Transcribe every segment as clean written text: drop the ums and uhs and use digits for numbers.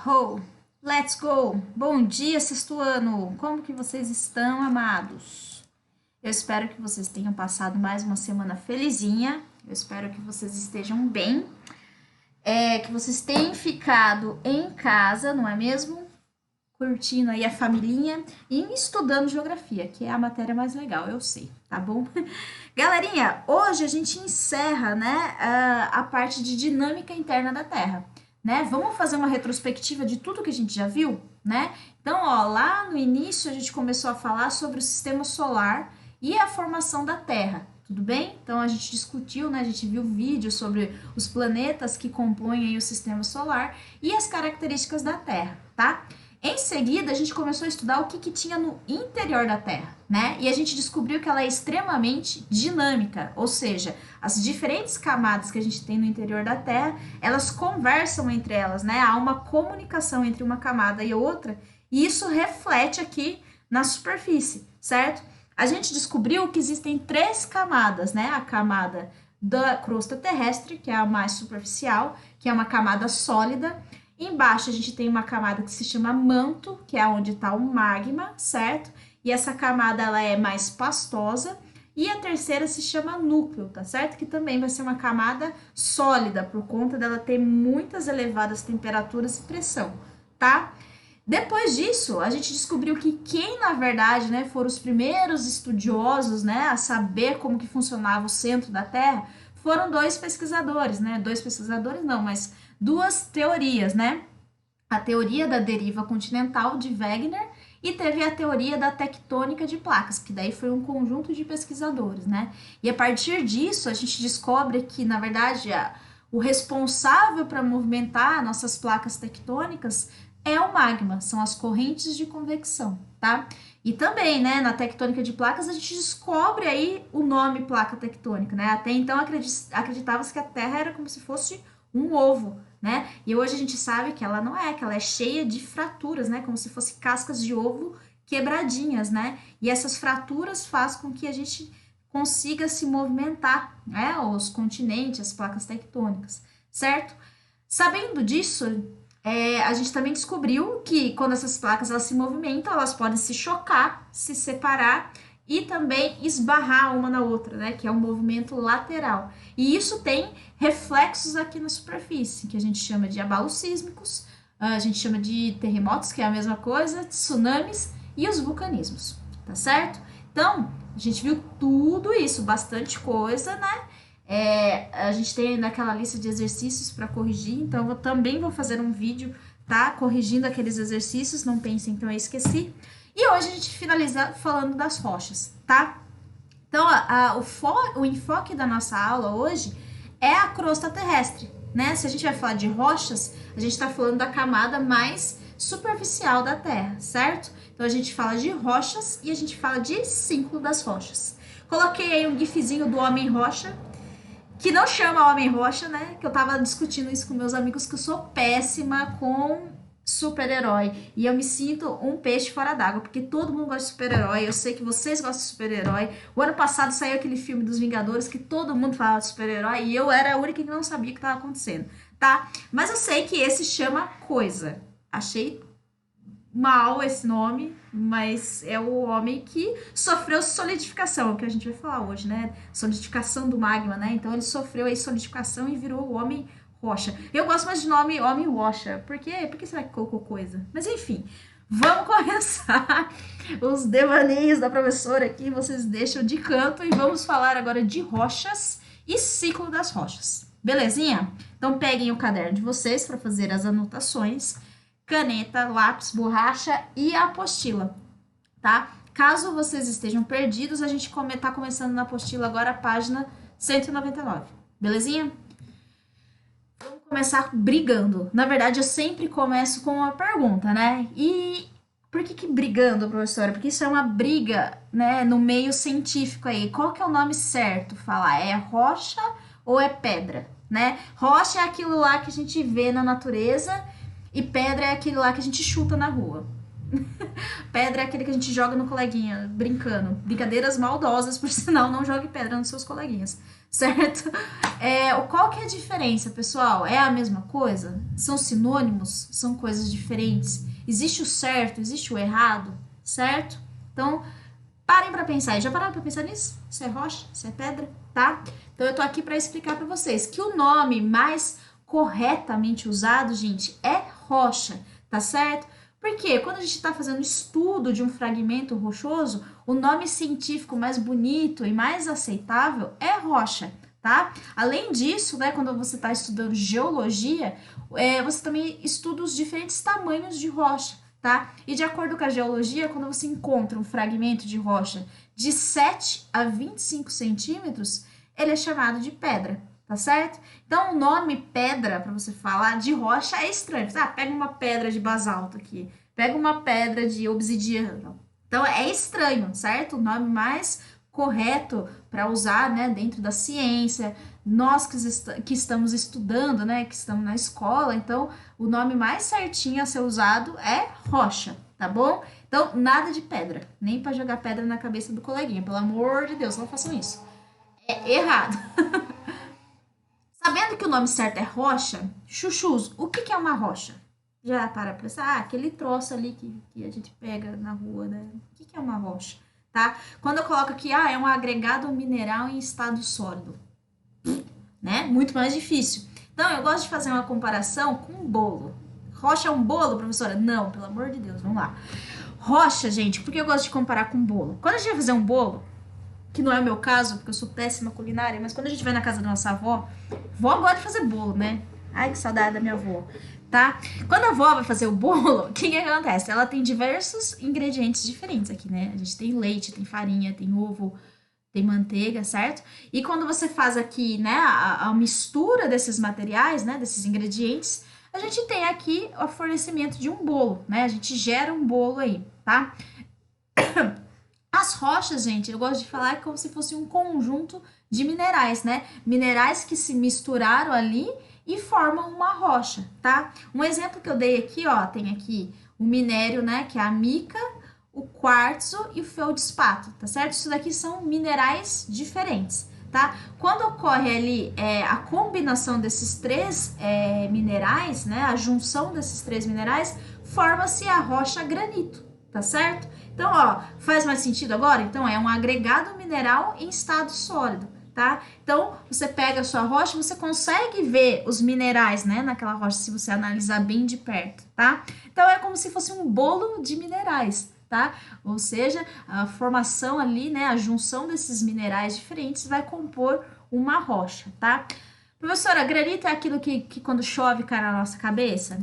Ho, let's go! Bom dia, sexto ano! Como que vocês estão, amados? Eu espero que vocês tenham passado mais uma semana felizinha. Eu espero que vocês estejam bem. Que vocês tenham ficado em casa, não é mesmo? Curtindo aí a familhinha e estudando geografia, que é a matéria mais legal, eu sei, tá bom? Galerinha, hoje a gente encerra, né, a parte de dinâmica interna da Terra, né? Vamos fazer uma retrospectiva de tudo que a gente já viu, né? Então, ó, lá no início a gente começou a falar sobre o sistema solar e a formação da Terra, tudo bem? Então a gente discutiu, né? A gente viu vídeos sobre os planetas que compõem aí o sistema solar e as características da Terra, tá? Em seguida, a gente começou a estudar o que tinha no interior da Terra, né? E a gente descobriu que ela é extremamente dinâmica, ou seja, as diferentes camadas que a gente tem no interior da Terra, elas conversam entre elas, né? Há uma comunicação entre uma camada e outra, e isso reflete aqui na superfície, certo? A gente descobriu que existem três camadas, né? A camada da crosta terrestre, que é a mais superficial, que é uma camada sólida. Embaixo a gente tem uma camada que se chama manto, que é onde está o magma, certo? E essa camada ela é mais pastosa. E a terceira se chama núcleo, tá certo? Que também vai ser uma camada sólida, por conta dela ter muitas elevadas temperaturas e pressão, tá? Depois disso, a gente descobriu que quem, na verdade, né, foram os primeiros estudiosos, né, a saber como que funcionava o centro da Terra, foram dois pesquisadores, né? Dois pesquisadores não, mas duas teorias, né? A teoria da deriva continental de Wegener e teve a teoria da tectônica de placas, que daí foi um conjunto de pesquisadores, né? E a partir disso, a gente descobre que, na verdade, o responsável para movimentar nossas placas tectônicas é o magma, são as correntes de convecção, tá? E também, né, na tectônica de placas, a gente descobre aí o nome placa tectônica, né? Até então acreditava-se que a Terra era como se fosse um ovo, né? E hoje a gente sabe que ela não é, que ela é cheia de fraturas, né? Como se fosse cascas de ovo quebradinhas, né? E essas fraturas fazem com que a gente consiga se movimentar, né? Os continentes, as placas tectônicas, certo? Sabendo disso, a gente também descobriu que quando essas placas elas se movimentam, elas podem se chocar, se separar e também esbarrar uma na outra, né? Que é um movimento lateral. E isso tem reflexos aqui na superfície, que a gente chama de abalos sísmicos, a gente chama de terremotos, que é a mesma coisa, tsunamis e os vulcanismos, tá certo? Então, a gente viu tudo isso, bastante coisa, né? A gente tem naquela lista de exercícios para corrigir, então eu também vou fazer um vídeo, tá? Corrigindo aqueles exercícios, não pensem que eu esqueci. E hoje a gente finaliza falando das rochas, tá? Então, o enfoque da nossa aula hoje é a crosta terrestre, né? Se a gente vai falar de rochas, a gente está falando da camada mais superficial da Terra, certo? Então, a gente fala de rochas e a gente fala de ciclo das rochas. Coloquei aí um gifzinho do homem rocha, que não chama homem rocha, né? Que eu tava discutindo isso com meus amigos, que eu sou péssima com super-herói. E eu me sinto um peixe fora d'água, porque todo mundo gosta de super-herói. Eu sei que vocês gostam de super-herói. O ano passado saiu aquele filme dos Vingadores que todo mundo falava de super-herói e eu era a única que não sabia o que estava acontecendo, tá? Mas eu sei que esse chama coisa. Achei mal esse nome, mas é o homem que sofreu solidificação, o que a gente vai falar hoje, né? Solidificação do magma, né? Então ele sofreu aí solidificação e virou o homem rocha. Eu gosto mais de nome homem rocha. Por quê? Por que será que colocou coisa? Mas enfim, vamos começar os devaneios da professora aqui, vocês deixam de canto e vamos falar agora de rochas e ciclo das rochas. Belezinha? Então peguem o caderno de vocês para fazer as anotações, caneta, lápis, borracha e a apostila, tá? Caso vocês estejam perdidos, a gente tá começando na apostila agora a página 199, belezinha? Vamos começar brigando. Na verdade, eu sempre começo com uma pergunta, né? E por que brigando, professora? Porque isso é uma briga, né, no meio científico aí. Qual que é o nome certo? Falar é rocha ou é pedra, né? Rocha é aquilo lá que a gente vê na natureza e pedra é aquele lá que a gente chuta na rua. Pedra é aquele que a gente joga no coleguinha, brincando. Brincadeiras maldosas, por sinal, não jogue pedra nos seus coleguinhas, certo? Qual que é a diferença, pessoal? É a mesma coisa? São sinônimos? São coisas diferentes? Existe o certo? Existe o errado? Certo? Então, parem para pensar. Já pararam para pensar nisso? Se é rocha? Se é pedra? Tá? Então, eu tô aqui para explicar para vocês que o nome mais corretamente usado, gente, é rocha, tá certo? Porque quando a gente está fazendo estudo de um fragmento rochoso, o nome científico mais bonito e mais aceitável é rocha, tá? Além disso, né, quando você está estudando geologia, você também estuda os diferentes tamanhos de rocha, tá? E de acordo com a geologia, quando você encontra um fragmento de rocha de 7 a 25 centímetros, ele é chamado de pedra, tá certo? Então, o nome pedra, para você falar de rocha, é estranho. Pega uma pedra de basalto aqui, pega uma pedra de obsidiana. Então, é estranho, certo? O nome mais correto para usar, né, dentro da ciência, nós que estamos estudando, né, que estamos na escola, então, o nome mais certinho a ser usado é rocha, tá bom? Então, nada de pedra, nem para jogar pedra na cabeça do coleguinha, pelo amor de Deus, não façam isso. É errado. Sabendo que o nome certo é rocha, chuchus, o que é uma rocha? Já para pensar, aquele troço ali que a gente pega na rua, né? O que é uma rocha? Tá? Quando eu coloco aqui, é um agregado mineral em estado sólido, né? Muito mais difícil. Então, eu gosto de fazer uma comparação com um bolo. Rocha é um bolo, professora? Não, pelo amor de Deus, vamos lá. Rocha, gente, por que eu gosto de comparar com bolo? Quando a gente vai fazer um bolo, que não é o meu caso, porque eu sou péssima culinária, mas quando a gente vai na casa da nossa avó, vó gosta de fazer bolo, né? Ai, que saudade da minha avó, tá? Quando a avó vai fazer o bolo, o que acontece? Ela tem diversos ingredientes diferentes aqui, né? A gente tem leite, tem farinha, tem ovo, tem manteiga, certo? E quando você faz aqui, né, a mistura desses materiais, né, desses ingredientes, a gente tem aqui o fornecimento de um bolo, né? A gente gera um bolo aí, tá? As rochas, gente, eu gosto de falar como se fosse um conjunto de minerais, né? Minerais que se misturaram ali e formam uma rocha, tá? Um exemplo que eu dei aqui, ó, tem aqui o minério, né, que é a mica, o quartzo e o feldspato, tá certo? Isso daqui são minerais diferentes, tá? Quando ocorre ali a combinação desses três minerais, né, a junção desses três minerais, forma-se a rocha granito, tá certo? Então, ó, faz mais sentido agora? Então, é um agregado mineral em estado sólido, tá? Então, você pega a sua rocha, você consegue ver os minerais, né, naquela rocha, se você analisar bem de perto, tá? Então, é como se fosse um bolo de minerais, tá? Ou seja, a formação ali, né, a junção desses minerais diferentes vai compor uma rocha, tá? Professora, granito é aquilo que quando chove cai na nossa cabeça?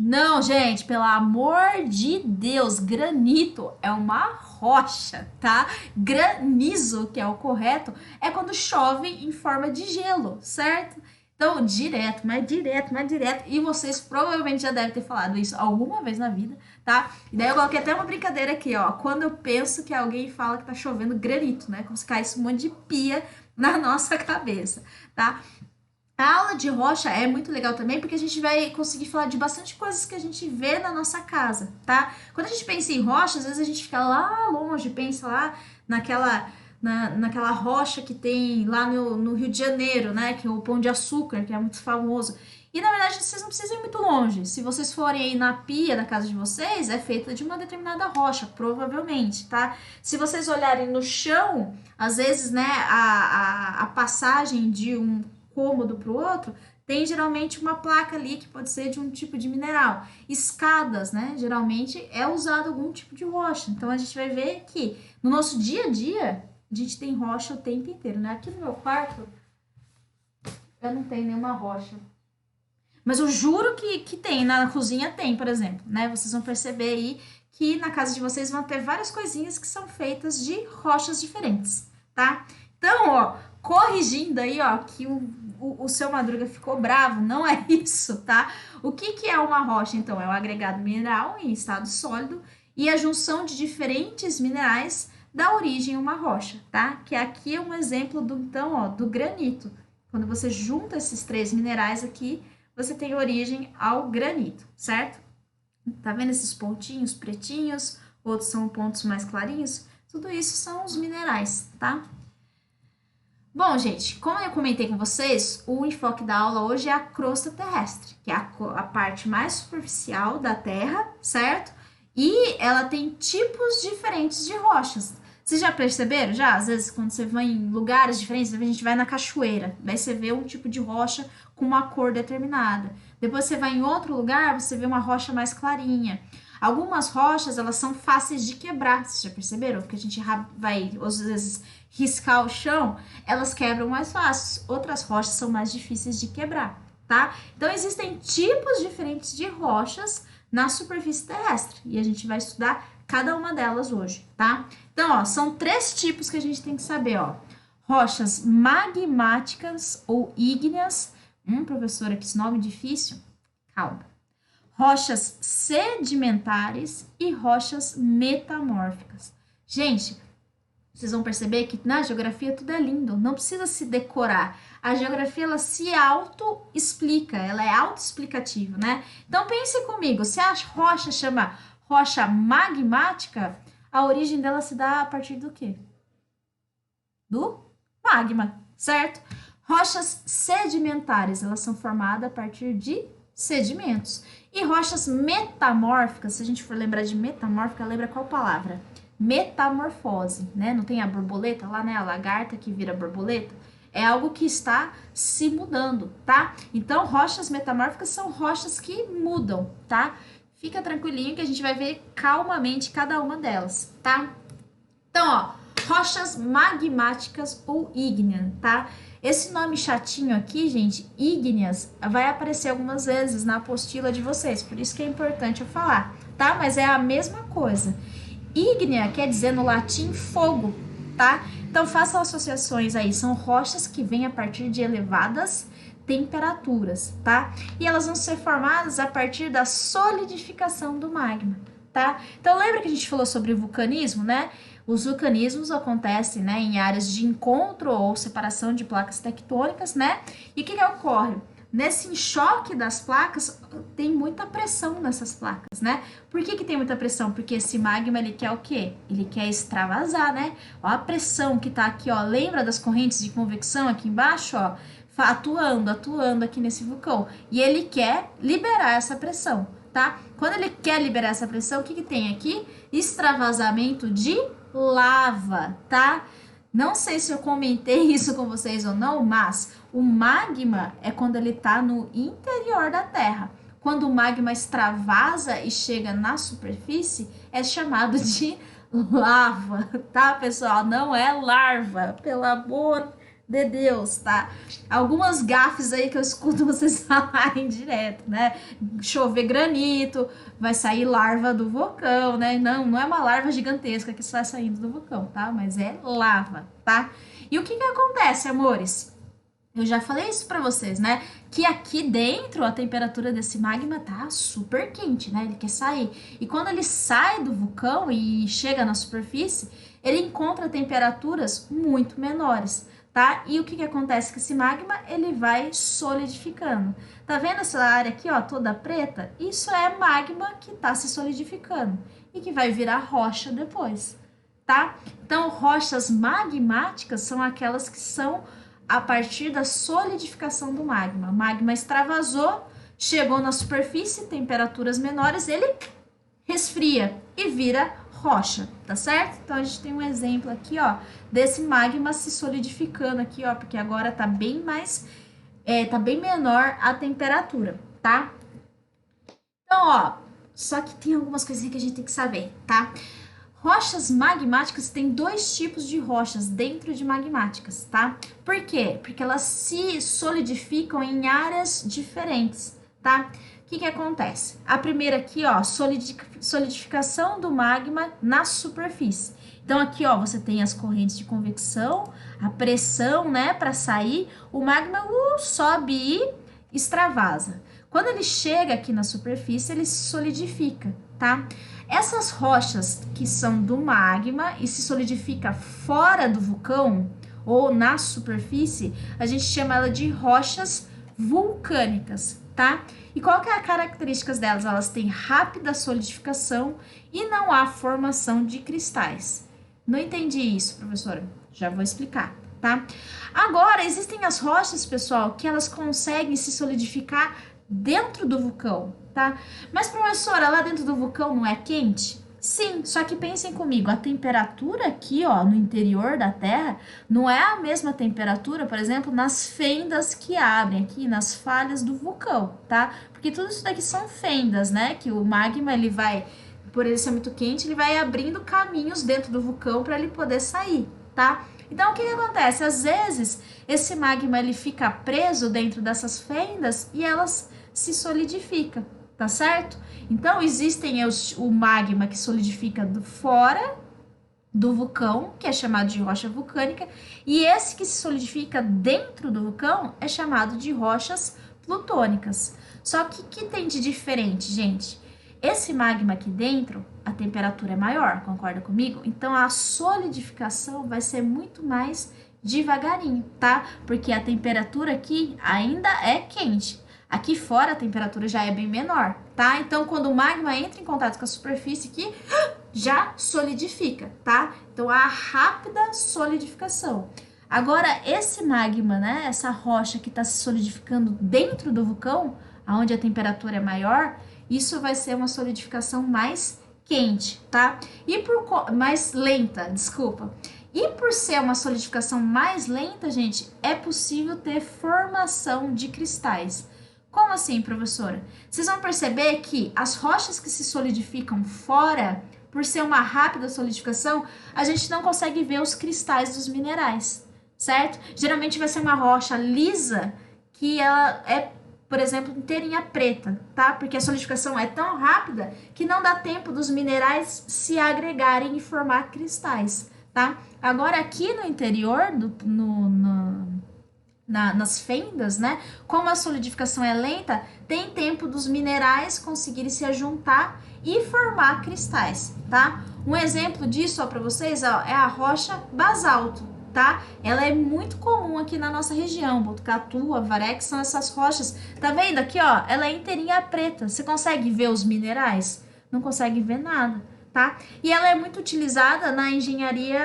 Não, gente, pelo amor de Deus, granito é uma rocha, tá? Granizo, que é o correto, é quando chove em forma de gelo, certo? Então, direto, mais direto, mais direto. E vocês provavelmente já devem ter falado isso alguma vez na vida, tá? E daí eu coloquei até uma brincadeira aqui, ó. Quando eu penso que alguém fala que tá chovendo granito, né? Como se caísse um monte de pia na nossa cabeça, tá? A aula de rocha é muito legal também, porque a gente vai conseguir falar de bastante coisas que a gente vê na nossa casa, tá? Quando a gente pensa em rocha, às vezes a gente fica lá longe, pensa lá naquela rocha que tem lá no Rio de Janeiro, né? Que é o Pão de Açúcar, que é muito famoso. E na verdade vocês não precisam ir muito longe. Se vocês forem aí na pia da casa de vocês, é feita de uma determinada rocha, provavelmente, tá? Se vocês olharem no chão, às vezes, né, a passagem de um cômodo para o outro, tem geralmente uma placa ali que pode ser de um tipo de mineral. Escadas, né? Geralmente é usado algum tipo de rocha. Então a gente vai ver que no nosso dia a dia a gente tem rocha o tempo inteiro, né? Aqui no meu quarto eu não tenho nenhuma rocha. Mas eu juro que tem, na cozinha tem, por exemplo, né? Vocês vão perceber aí que na casa de vocês vão ter várias coisinhas que são feitas de rochas diferentes, tá? Então, ó, corrigindo aí, ó, que o seu Madruga ficou bravo, não é isso, tá? O que é uma rocha, então? É um agregado mineral em estado sólido e a junção de diferentes minerais dá origem a uma rocha, tá? Que aqui é um exemplo do, então, ó, do granito. Quando você junta esses três minerais aqui, você tem origem ao granito, certo? Tá vendo esses pontinhos pretinhos? Outros são pontos mais clarinhos? Tudo isso são os minerais, tá? Bom, gente, como eu comentei com vocês, o enfoque da aula hoje é a crosta terrestre, que é a parte mais superficial da Terra, certo? E ela tem tipos diferentes de rochas. Vocês já perceberam? Já? Às vezes, quando você vai em lugares diferentes, a gente vai na cachoeira, daí você vê um tipo de rocha com uma cor determinada. Depois você vai em outro lugar, você vê uma rocha mais clarinha. Algumas rochas, elas são fáceis de quebrar, vocês já perceberam? Porque a gente vai, às vezes, riscar o chão, elas quebram mais fácil. Outras rochas são mais difíceis de quebrar, tá? Então, existem tipos diferentes de rochas na superfície terrestre. E a gente vai estudar cada uma delas hoje, tá? Então, ó, são 3 tipos que a gente tem que saber, ó. Rochas magmáticas ou ígneas. Professora, que esse nome difícil. Calma. Rochas sedimentares e rochas metamórficas. Gente, vocês vão perceber que na geografia tudo é lindo, não precisa se decorar. A geografia, ela se auto-explica, ela é autoexplicativa, né? Então, pense comigo, se a rocha chama rocha magmática, a origem dela se dá a partir do quê? Do magma, certo? Rochas sedimentares, elas são formadas a partir de sedimentos. E rochas metamórficas, se a gente for lembrar de metamórfica, lembra qual palavra? Metamorfose, né? Não tem a borboleta lá, né? A lagarta que vira borboleta. É algo que está se mudando, tá? Então, rochas metamórficas são rochas que mudam, tá? Fica tranquilinho que a gente vai ver calmamente cada uma delas, tá? Então, ó, rochas magmáticas ou ígneas, tá? Esse nome chatinho aqui, gente, ígneas, vai aparecer algumas vezes na apostila de vocês, por isso que é importante eu falar, tá? Mas é a mesma coisa. Ígnea quer dizer no latim fogo, tá? Então façam associações aí, são rochas que vêm a partir de elevadas temperaturas, tá? E elas vão ser formadas a partir da solidificação do magma, tá? Então lembra que a gente falou sobre vulcanismo, né? Os vulcanismos acontecem, né, em áreas de encontro ou separação de placas tectônicas, né? E o que ocorre? Nesse enxoque das placas, tem muita pressão nessas placas, né? Por que tem muita pressão? Porque esse magma, ele quer o quê? Ele quer extravasar, né? Ó, a pressão que tá aqui, ó, lembra das correntes de convecção aqui embaixo, ó? Atuando aqui nesse vulcão. E ele quer liberar essa pressão, tá? Quando ele quer liberar essa pressão, o que tem aqui? Extravasamento de lava, tá? Não sei se eu comentei isso com vocês ou não, mas o magma é quando ele está no interior da Terra. Quando o magma extravasa e chega na superfície, é chamado de lava, tá, pessoal? Não é larva, pelo amor de Deus, tá? Algumas gafes aí que eu escuto vocês falarem direto, né? Chover granito, vai sair larva do vulcão, né? Não é uma larva gigantesca que está saindo do vulcão, tá? Mas é lava, tá? E o que acontece, amores? Eu já falei isso pra vocês, né? Que aqui dentro a temperatura desse magma tá super quente, né? Ele quer sair. E quando ele sai do vulcão e chega na superfície, ele encontra temperaturas muito menores, tá? E o que acontece com esse magma? Ele vai solidificando. Tá vendo essa área aqui, ó, toda preta? Isso é magma que tá se solidificando e que vai virar rocha depois, tá? Então, rochas magmáticas são aquelas que são a partir da solidificação do magma. O magma extravasou, chegou na superfície, temperaturas menores, ele resfria e vira rocha, tá certo? Então, a gente tem um exemplo aqui, ó, desse magma se solidificando aqui, ó, porque agora tá bem mais, tá bem menor a temperatura, tá? Então, ó, só que tem algumas coisinhas que a gente tem que saber, tá? Rochas magmáticas tem 2 tipos de rochas dentro de magmáticas, tá? Por quê? Porque elas se solidificam em áreas diferentes, tá? O que acontece? A primeira aqui, ó, solidificação do magma na superfície. Então, aqui, ó, você tem as correntes de convecção, a pressão, né, para sair, o magma sobe e extravasa. Quando ele chega aqui na superfície, ele se solidifica, tá? Essas rochas que são do magma e se solidifica fora do vulcão ou na superfície, a gente chama ela de rochas vulcânicas, tá? E qual que é a característica delas? Elas têm rápida solidificação e não há formação de cristais. Não entendi isso, professora. Já vou explicar. tá? Agora, existem as rochas, pessoal, que elas conseguem se solidificar dentro do vulcão, tá? Mas, professora, lá dentro do vulcão não é quente? Sim, só que pensem comigo, a temperatura aqui, ó, no interior da Terra, não é a mesma temperatura, por exemplo, nas fendas que abrem aqui, nas falhas do vulcão, tá? Porque tudo isso daqui são fendas, né? Que o magma, ele vai, por ele ser muito quente, ele vai abrindo caminhos dentro do vulcão para ele poder sair, tá? Então, o que que acontece? Às vezes, esse magma, ele fica preso dentro dessas fendas e elas se solidificam, tá certo? Então, existem o magma que solidifica fora do vulcão, que é chamado de rocha vulcânica, e esse que se solidifica dentro do vulcão é chamado de rochas plutônicas. Só que o que tem de diferente, gente? Esse magma aqui dentro, a temperatura é maior, concorda comigo? Então, a solidificação vai ser muito mais devagarinho, tá? Porque a temperatura aqui ainda é quente. Aqui fora a temperatura já é bem menor, tá? Então, quando o magma entra em contato com a superfície aqui, já solidifica, tá? Então, a rápida solidificação. Agora, esse magma, né? Essa rocha que está se solidificando dentro do vulcão, onde a temperatura é maior, isso vai ser uma solidificação mais quente, tá? Mais lenta, desculpa. E por ser uma solidificação mais lenta, gente, é possível ter formação de cristais. Como assim, professora? Vocês vão perceber que as rochas que se solidificam fora, por ser uma rápida solidificação, a gente não consegue ver os cristais dos minerais, certo? Geralmente vai ser uma rocha lisa que ela é, por exemplo, inteirinha preta, tá? Porque a solidificação é tão rápida que não dá tempo dos minerais se agregarem e formar cristais, tá? Agora, aqui no interior, nas fendas, né? Como a solidificação é lenta, tem tempo dos minerais conseguirem se juntar e formar cristais, tá? Um exemplo disso, ó, para vocês, ó, é a rocha basalto, tá? Ela é muito comum aqui na nossa região, Botucatu, Avaré, que são essas rochas. Tá vendo aqui, ó? Ela é inteirinha preta. Você consegue ver os minerais? Não consegue ver nada, tá? E ela é muito utilizada na engenharia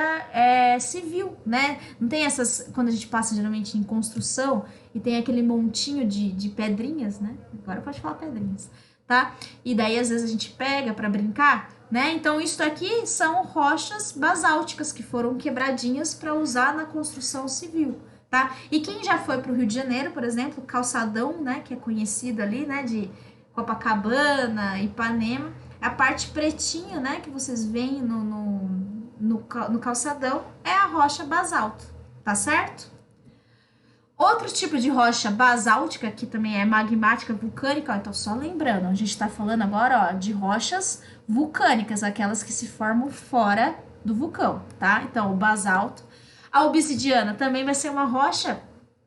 civil, né? Não tem essas, quando a gente passa geralmente em construção e tem aquele montinho de pedrinhas, né? Agora pode falar pedrinhas, tá? E daí às vezes a gente pega para brincar, né? Então isso aqui são rochas basálticas que foram quebradinhas para usar na construção civil, tá? E quem já foi para o Rio de Janeiro, por exemplo, Calçadão, né? Que é conhecido ali, né? De Copacabana, Ipanema. A parte pretinha, né, que vocês veem no calçadão é a rocha basalto, tá certo? Outro tipo de rocha basáltica, que também é magmática, vulcânica, ó, então só lembrando, a gente tá falando agora, ó, de rochas vulcânicas, aquelas que se formam fora do vulcão, tá? Então, o basalto. A obsidiana também vai ser uma rocha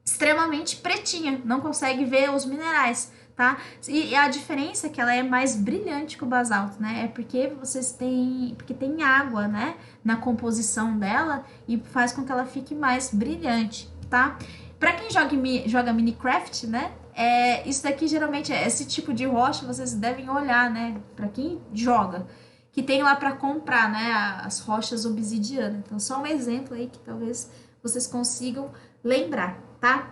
extremamente pretinha, não consegue ver os minerais, tá? E a diferença é que ela é mais brilhante que o basalto, né? É porque porque tem água, né, na composição dela e faz com que ela fique mais brilhante, tá? Para quem joga Minecraft, né? Isso daqui geralmente esse tipo de rocha vocês devem olhar, né? Para quem joga, que tem lá para comprar, né? As rochas obsidianas. Então, só um exemplo aí que talvez vocês consigam lembrar, tá?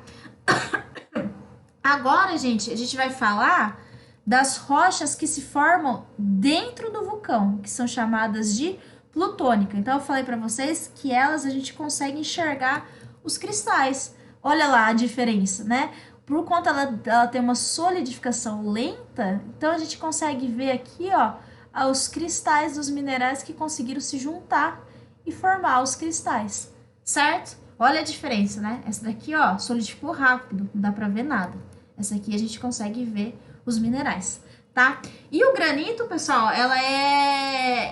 Agora, gente, a gente vai falar das rochas que se formam dentro do vulcão, que são chamadas de plutônica. Então, eu falei para vocês que elas a gente consegue enxergar os cristais. Olha lá a diferença, né? Por conta ela ter uma solidificação lenta, então a gente consegue ver aqui, ó, os cristais dos minerais que conseguiram se juntar e formar os cristais, certo? Olha a diferença, né? Essa daqui, ó, solidificou rápido, não dá pra ver nada. Essa aqui a gente consegue ver os minerais, tá? E o granito, pessoal,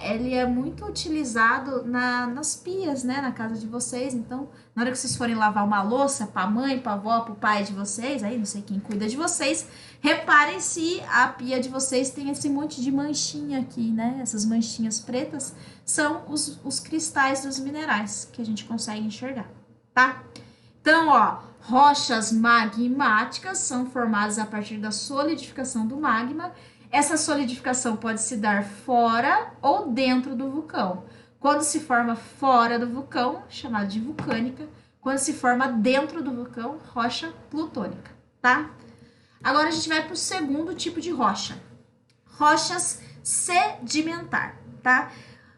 ele é muito utilizado nas pias, né? Na casa de vocês. Então, na hora que vocês forem lavar uma louça pra mãe, pra avó, pro pai de vocês, aí não sei quem cuida de vocês, reparem se a pia de vocês tem esse monte de manchinha aqui, né? Essas manchinhas pretas são os cristais dos minerais que a gente consegue enxergar, tá? Então, ó, rochas magmáticas são formadas a partir da solidificação do magma. Essa solidificação pode se dar fora ou dentro do vulcão. Quando se forma fora do vulcão, chamado de vulcânica. quando se forma dentro do vulcão, rocha plutônica, tá? Agora a gente vai para o segundo tipo de rocha, rochas sedimentar, tá?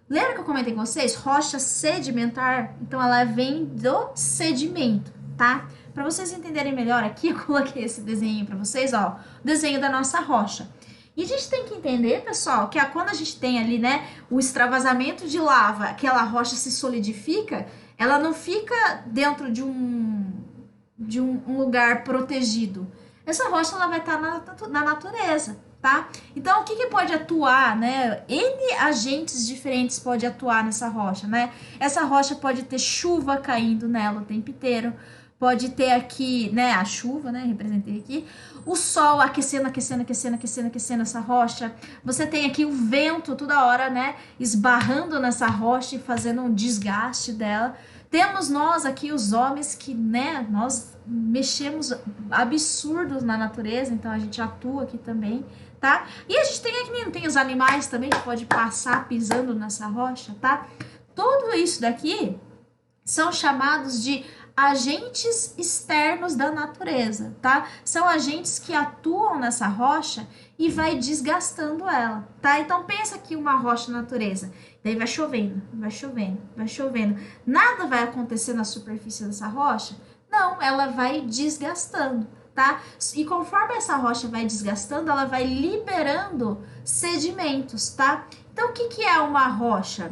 Lembra que eu comentei com vocês? Rocha sedimentar, então ela vem do sedimento, tá? Para vocês entenderem melhor aqui, eu coloquei esse desenho para vocês, ó, o desenho da nossa rocha. E a gente tem que entender, pessoal, que quando a gente tem ali, né, o extravasamento de lava, aquela rocha se solidifica, ela não fica dentro de um lugar protegido. Essa rocha ela vai estar na natureza, tá? Então, o que pode atuar, né? N agentes diferentes pode atuar nessa rocha, né? Essa rocha pode ter chuva caindo nela o tempo inteiro, pode ter aqui, né, a chuva, né, representei aqui, o sol aquecendo essa rocha. Você tem aqui o vento toda hora, né, esbarrando nessa rocha e fazendo um desgaste dela. Temos nós aqui, os homens, que, né, nós mexemos absurdos na natureza, então a gente atua aqui também, tá? E a gente tem aqui, tem os animais também que pode passar pisando nessa rocha, tá? Tudo isso daqui são chamados de agentes externos da natureza, tá? São agentes que atuam nessa rocha e vai desgastando ela, tá? Então pensa aqui uma rocha na natureza, daí vai chovendo, vai chovendo, vai chovendo. Nada vai acontecer na superfície dessa rocha? Não, ela vai desgastando, tá? E conforme essa rocha vai desgastando, ela vai liberando sedimentos, tá? Então o que é uma rocha?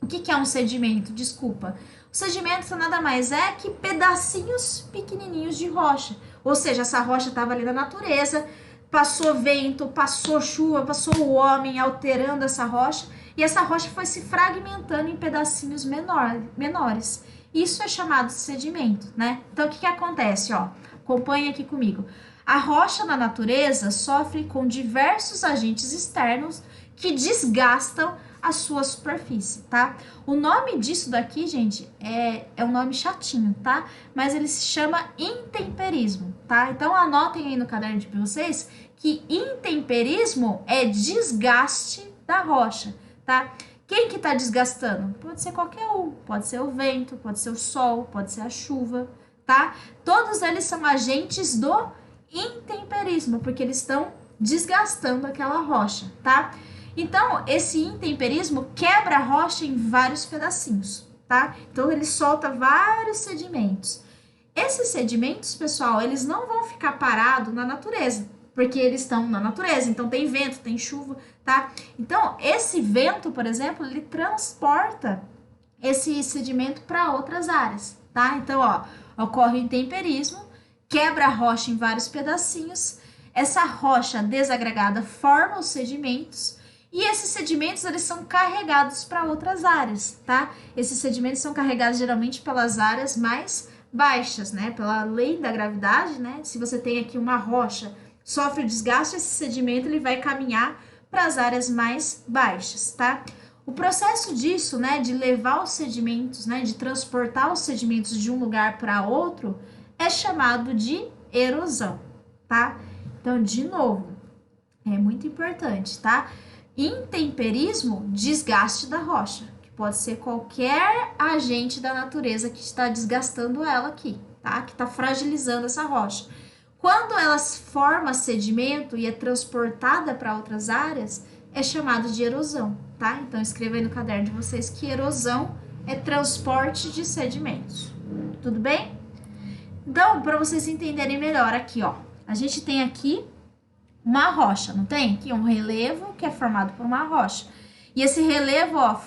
O que é um sedimento? Desculpa. O sedimento nada mais é que pedacinhos pequenininhos de rocha. Ou seja, essa rocha estava ali na natureza, passou vento, passou chuva, passou o homem alterando essa rocha, e essa rocha foi se fragmentando em pedacinhos menores. Isso é chamado de sedimento, né? Então, o que acontece? Ó, acompanha aqui comigo. A rocha na natureza sofre com diversos agentes externos que desgastam a sua superfície, tá? O nome disso daqui, gente, é um nome chatinho, tá? Mas ele se chama intemperismo, tá? Então anotem aí no caderno de vocês que intemperismo é desgaste da rocha, tá? Quem que tá desgastando? Pode ser qualquer um, pode ser o vento, pode ser o sol, pode ser a chuva, tá? Todos eles são agentes do intemperismo, porque eles estão desgastando aquela rocha, tá? Então, esse intemperismo quebra a rocha em vários pedacinhos, tá? Então, ele solta vários sedimentos. Esses sedimentos, pessoal, eles não vão ficar parados na natureza, porque eles estão na natureza. Então, tem vento, tem chuva, tá? Então, esse vento, por exemplo, ele transporta esse sedimento para outras áreas, tá? Então, ó, ocorre o intemperismo, quebra a rocha em vários pedacinhos. Essa rocha desagregada forma os sedimentos. E esses sedimentos, eles são carregados para outras áreas, tá? Esses sedimentos são carregados geralmente pelas áreas mais baixas, né? Pela lei da gravidade, né? Se você tem aqui uma rocha, sofre desgaste, esse sedimento ele vai caminhar para as áreas mais baixas, tá? O processo disso, né, de levar os sedimentos, né, de transportar os sedimentos de um lugar para outro, é chamado de erosão, tá? Então, de novo, é muito importante, tá? Intemperismo, desgaste da rocha, que pode ser qualquer agente da natureza que está desgastando ela aqui, tá? Que está fragilizando essa rocha. Quando ela forma sedimento e é transportada para outras áreas, é chamado de erosão, tá? Então, escreva aí no caderno de vocês que erosão é transporte de sedimentos. Tudo bem? Então, para vocês entenderem melhor aqui, ó, a gente tem aqui uma rocha, não tem? Aqui um relevo que é formado por uma rocha. E esse relevo, ó,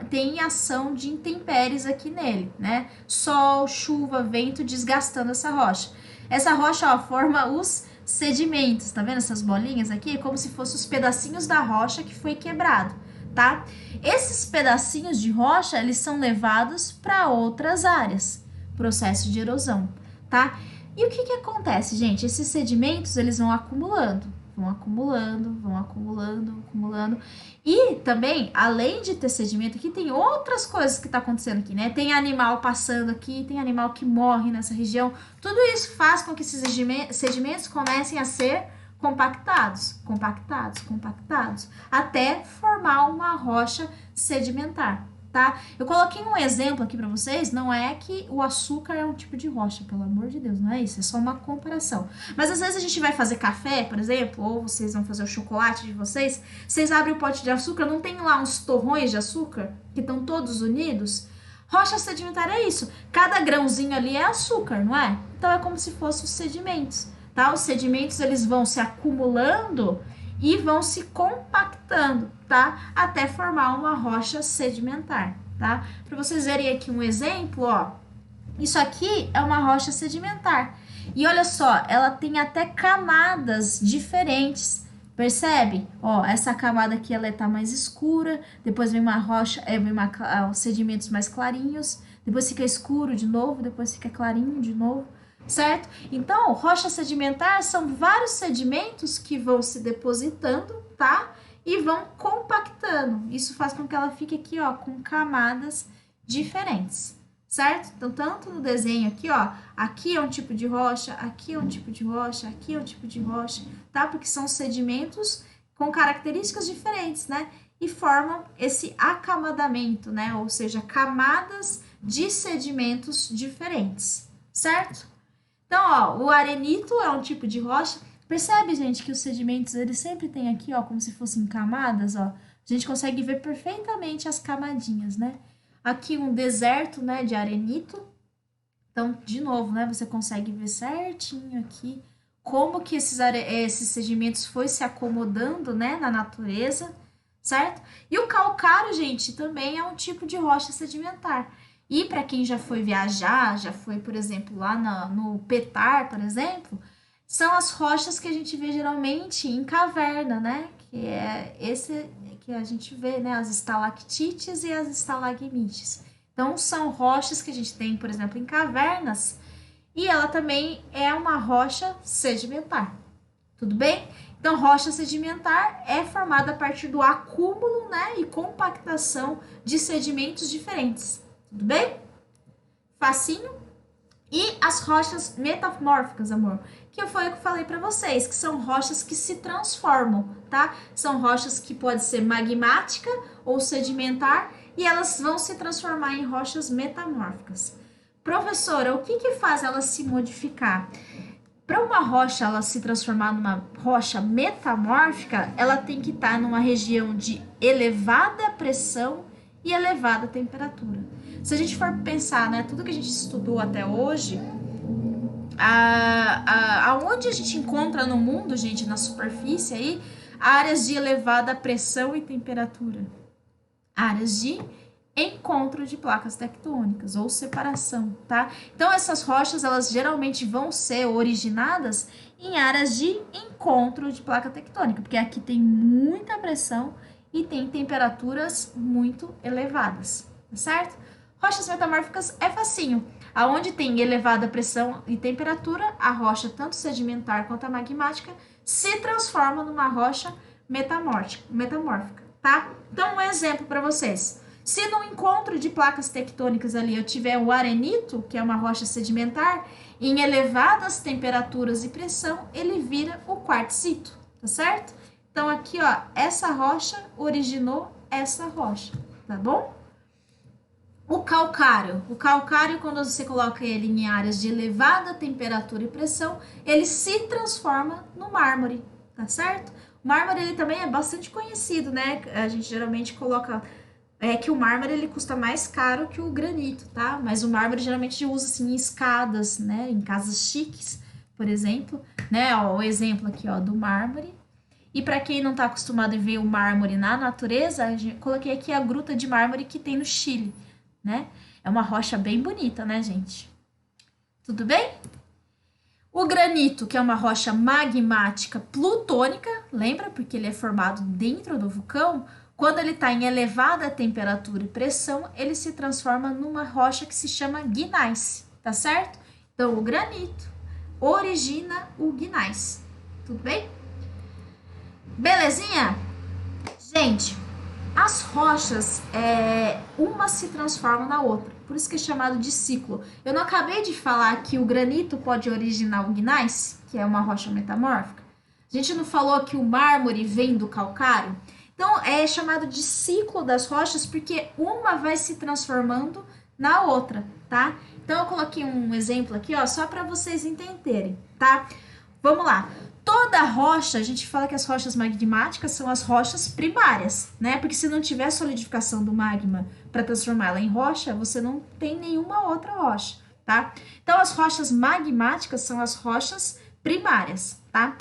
tem ação de intempéries aqui nele, né? Sol, chuva, vento desgastando essa rocha. Essa rocha, ó, forma os sedimentos, tá vendo essas bolinhas aqui? Como se fossem os pedacinhos da rocha que foi quebrado, tá? Esses pedacinhos de rocha, eles são levados para outras áreas, processo de erosão, tá? E o que acontece, gente? Esses sedimentos, eles vão acumulando. E também, além de ter sedimento aqui, tem outras coisas que tá acontecendo aqui, né? Tem animal passando aqui, tem animal que morre nessa região. Tudo isso faz com que esses sedimentos comecem a ser compactados, até formar uma rocha sedimentar, tá? Eu coloquei um exemplo aqui para vocês, não é que o açúcar é um tipo de rocha, pelo amor de Deus, não é isso, é só uma comparação. Mas às vezes a gente vai fazer café, por exemplo, ou vocês vão fazer o chocolate de vocês, vocês abrem o pote de açúcar, não tem lá uns torrões de açúcar que estão todos unidos? Rocha sedimentar é isso, cada grãozinho ali é açúcar, não é? Então é como se fossem os sedimentos, tá? Os sedimentos eles vão se acumulando e vão se compactando, tá? Até formar uma rocha sedimentar, tá? Para vocês verem aqui um exemplo, ó. Isso aqui é uma rocha sedimentar. E olha só, ela tem até camadas diferentes. Percebe? Ó, essa camada aqui ela tá mais escura, depois vem uma rocha, os sedimentos mais clarinhos, depois fica escuro de novo, depois fica clarinho de novo. Certo? Então, rocha sedimentar são vários sedimentos que vão se depositando, tá? E vão compactando. Isso faz com que ela fique aqui, ó, com camadas diferentes, certo? Então, tanto no desenho aqui, ó, aqui é um tipo de rocha, aqui é um tipo de rocha, aqui é um tipo de rocha, tá? Porque são sedimentos com características diferentes, né? E formam esse acamadamento, né? Ou seja, camadas de sedimentos diferentes, certo? Então, ó, o arenito é um tipo de rocha. Percebe, gente, que os sedimentos, eles sempre têm aqui, ó, como se fossem camadas, ó. A gente consegue ver perfeitamente as camadinhas, né? Aqui um deserto, né, de arenito. Então, de novo, né, você consegue ver certinho aqui como que esses sedimentos foi se acomodando, né, na natureza, certo? E o calcário, gente, também é um tipo de rocha sedimentar. E para quem já foi viajar, já foi, por exemplo, lá no Petar, por exemplo, são as rochas que a gente vê geralmente em caverna, né? Que é esse que a gente vê, né? As estalactites e as estalagmites. Então, são rochas que a gente tem, por exemplo, em cavernas, e ela também é uma rocha sedimentar. Tudo bem? Então, rocha sedimentar é formada a partir do acúmulo, né? E compactação de sedimentos diferentes. Tudo bem? Facinho? E as rochas metamórficas, amor, que foi o que eu falei para vocês, que são rochas que se transformam, tá? São rochas que pode ser magmática ou sedimentar e elas vão se transformar em rochas metamórficas. Professora, o que faz ela se modificar? Para uma rocha ela se transformar numa rocha metamórfica, ela tem que estar numa região de elevada pressão e elevada temperatura. Se a gente for pensar, né, tudo que a gente estudou até hoje, aonde a gente encontra no mundo, gente, na superfície aí, áreas de elevada pressão e temperatura, áreas de encontro de placas tectônicas ou separação, tá? Então essas rochas, elas geralmente vão ser originadas em áreas de encontro de placa tectônica, porque aqui tem muita pressão e tem temperaturas muito elevadas, tá certo? Rochas metamórficas é facinho. Aonde tem elevada pressão e temperatura, a rocha, tanto sedimentar quanto a magmática, se transforma numa rocha metamórfica, tá? Então, um exemplo para vocês. Se no encontro de placas tectônicas ali eu tiver o arenito, que é uma rocha sedimentar, em elevadas temperaturas e pressão, ele vira o quartzito, tá certo? Então, aqui, ó, essa rocha originou essa rocha, tá bom? O calcário, quando você coloca ele em áreas de elevada temperatura e pressão, ele se transforma no mármore, tá certo? O mármore, ele também é bastante conhecido, né? A gente geralmente coloca... que o mármore, ele custa mais caro que o granito, tá? Mas o mármore, geralmente, usa, assim, em escadas, né? Em casas chiques, por exemplo, né? Ó, o exemplo aqui, ó, do mármore. E para quem não tá acostumado a ver o mármore na natureza, coloquei aqui a gruta de mármore que tem no Chile, né? É uma rocha bem bonita, né, gente? Tudo bem? O granito, que é uma rocha magmática plutônica, lembra? Porque ele é formado dentro do vulcão. Quando ele está em elevada temperatura e pressão, ele se transforma numa rocha que se chama gneiss, tá certo? Então, o granito origina o gneiss. Tudo bem? Belezinha? Gente, as rochas, uma se transforma na outra, por isso que é chamado de ciclo. Eu não acabei de falar que o granito pode originar o gneiss, que é uma rocha metamórfica? A gente não falou que o mármore vem do calcário? Então, é chamado de ciclo das rochas porque uma vai se transformando na outra, tá? Então, eu coloquei um exemplo aqui, ó, só para vocês entenderem, tá? Vamos lá. Toda rocha, a gente fala que as rochas magmáticas são as rochas primárias, né? Porque se não tiver solidificação do magma para transformá-la em rocha, você não tem nenhuma outra rocha, tá? Então, as rochas magmáticas são as rochas primárias, tá?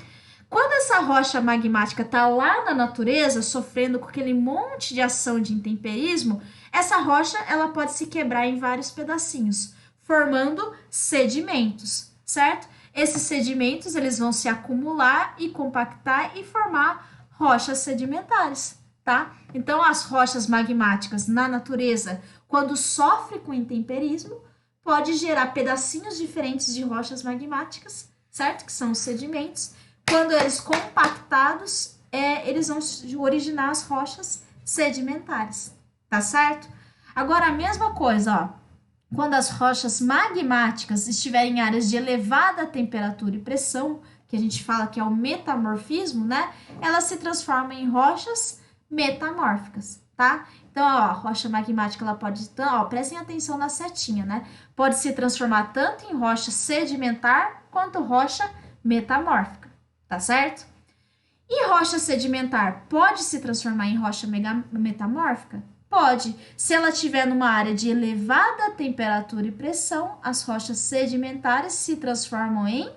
Quando essa rocha magmática está lá na natureza, sofrendo com aquele monte de ação de intemperismo, essa rocha ela pode se quebrar em vários pedacinhos, formando sedimentos, certo? Esses sedimentos eles vão se acumular e compactar e formar rochas sedimentares, tá? Então, as rochas magmáticas na natureza, quando sofre com intemperismo, pode gerar pedacinhos diferentes de rochas magmáticas, certo? Que são os sedimentos. Quando eles compactados, eles vão originar as rochas sedimentares, tá certo? Agora, a mesma coisa, ó. Quando as rochas magmáticas estiverem em áreas de elevada temperatura e pressão, que a gente fala que é o metamorfismo, né? Elas se transformam em rochas metamórficas, tá? Então, ó, a rocha magmática, ela pode, ó, prestem atenção na setinha, né? Pode se transformar tanto em rocha sedimentar quanto rocha metamórfica, tá certo? E rocha sedimentar pode se transformar em rocha metamórfica? Pode. Se ela estiver numa área de elevada temperatura e pressão, as rochas sedimentares se transformam em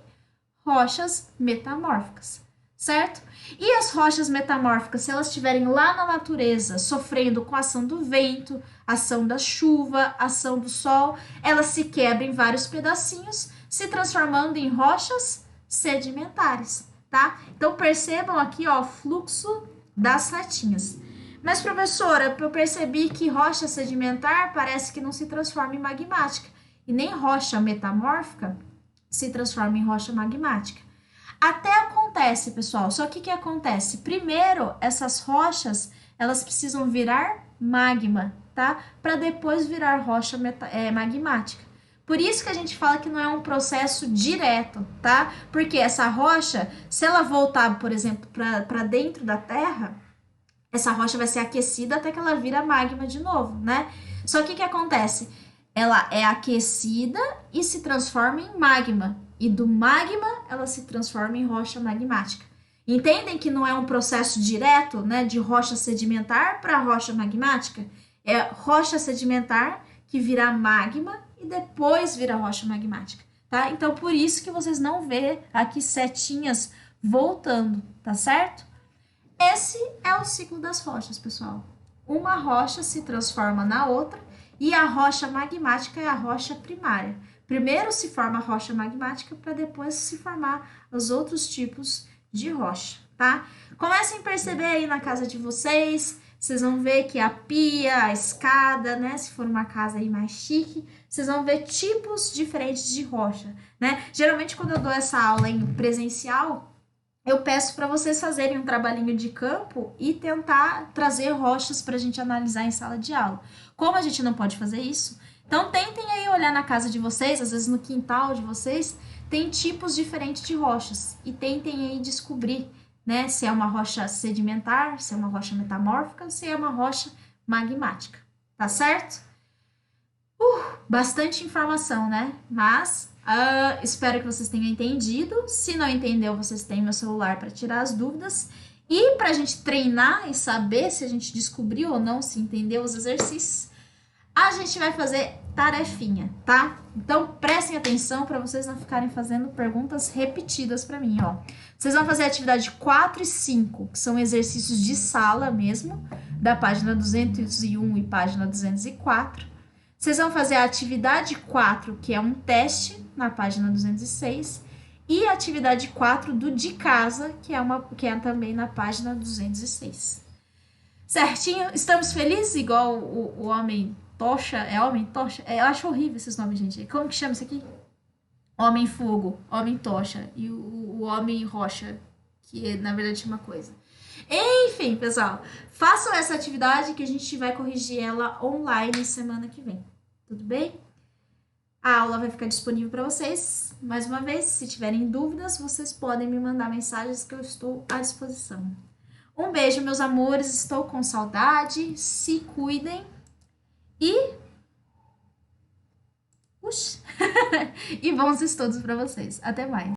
rochas metamórficas, certo? E as rochas metamórficas, se elas estiverem lá na natureza, sofrendo com a ação do vento, ação da chuva, ação do sol, elas se quebram em vários pedacinhos, se transformando em rochas sedimentares, tá? Então, percebam aqui, ó, o fluxo das setinhas. Mas, professora, eu percebi que rocha sedimentar parece que não se transforma em magmática. E nem rocha metamórfica se transforma em rocha magmática. Até acontece, pessoal. Só que o que acontece? Primeiro, essas rochas, elas precisam virar magma, tá? Para depois virar rocha magmática. Por isso que a gente fala que não é um processo direto, tá? Porque essa rocha, se ela voltar, por exemplo, para dentro da Terra, essa rocha vai ser aquecida até que ela vira magma de novo, né? Só que o que acontece? Ela é aquecida e se transforma em magma. E do magma, ela se transforma em rocha magmática. Entendem que não é um processo direto, né? De rocha sedimentar para rocha magmática? É rocha sedimentar que vira magma e depois vira rocha magmática, tá? Então, por isso que vocês não vê aqui setinhas voltando, tá certo? Esse é o ciclo das rochas, pessoal. Uma rocha se transforma na outra e a rocha magmática é a rocha primária. Primeiro se forma a rocha magmática para depois se formar os outros tipos de rocha, tá? Comecem a perceber aí na casa de vocês, vocês vão ver que a pia, a escada, né? Se for uma casa aí mais chique, vocês vão ver tipos diferentes de rocha, né? Geralmente quando eu dou essa aula em presencial, eu peço para vocês fazerem um trabalhinho de campo e tentar trazer rochas para a gente analisar em sala de aula. Como a gente não pode fazer isso, então tentem aí olhar na casa de vocês, às vezes no quintal de vocês, tem tipos diferentes de rochas e tentem aí descobrir, né, se é uma rocha sedimentar, se é uma rocha metamórfica, se é uma rocha magmática, tá certo? Bastante informação, né? Mas espero que vocês tenham entendido. Se não entendeu, vocês têm meu celular para tirar as dúvidas. E para a gente treinar e saber se a gente descobriu ou não, se entendeu os exercícios, a gente vai fazer tarefinha, tá? Então prestem atenção para vocês não ficarem fazendo perguntas repetidas para mim, ó. Vocês vão fazer a atividade 4 e 5, que são exercícios de sala mesmo, da página 201 e página 204. Vocês vão fazer a atividade 4, que é um teste, na página 206, e a atividade 4 do de casa, que é também na página 206. Certinho? Estamos felizes? Igual o homem tocha, é homem tocha? Eu acho horrível esses nomes, gente. Como que chama isso aqui? Homem fogo, homem tocha e o homem rocha, que na verdade é uma coisa. Enfim, pessoal, façam essa atividade que a gente vai corrigir ela online semana que vem. Tudo bem? A aula vai ficar disponível para vocês. Mais uma vez, se tiverem dúvidas, vocês podem me mandar mensagens que eu estou à disposição. Um beijo, meus amores. Estou com saudade. Se cuidem. E... Puxa. E bons estudos para vocês. Até mais.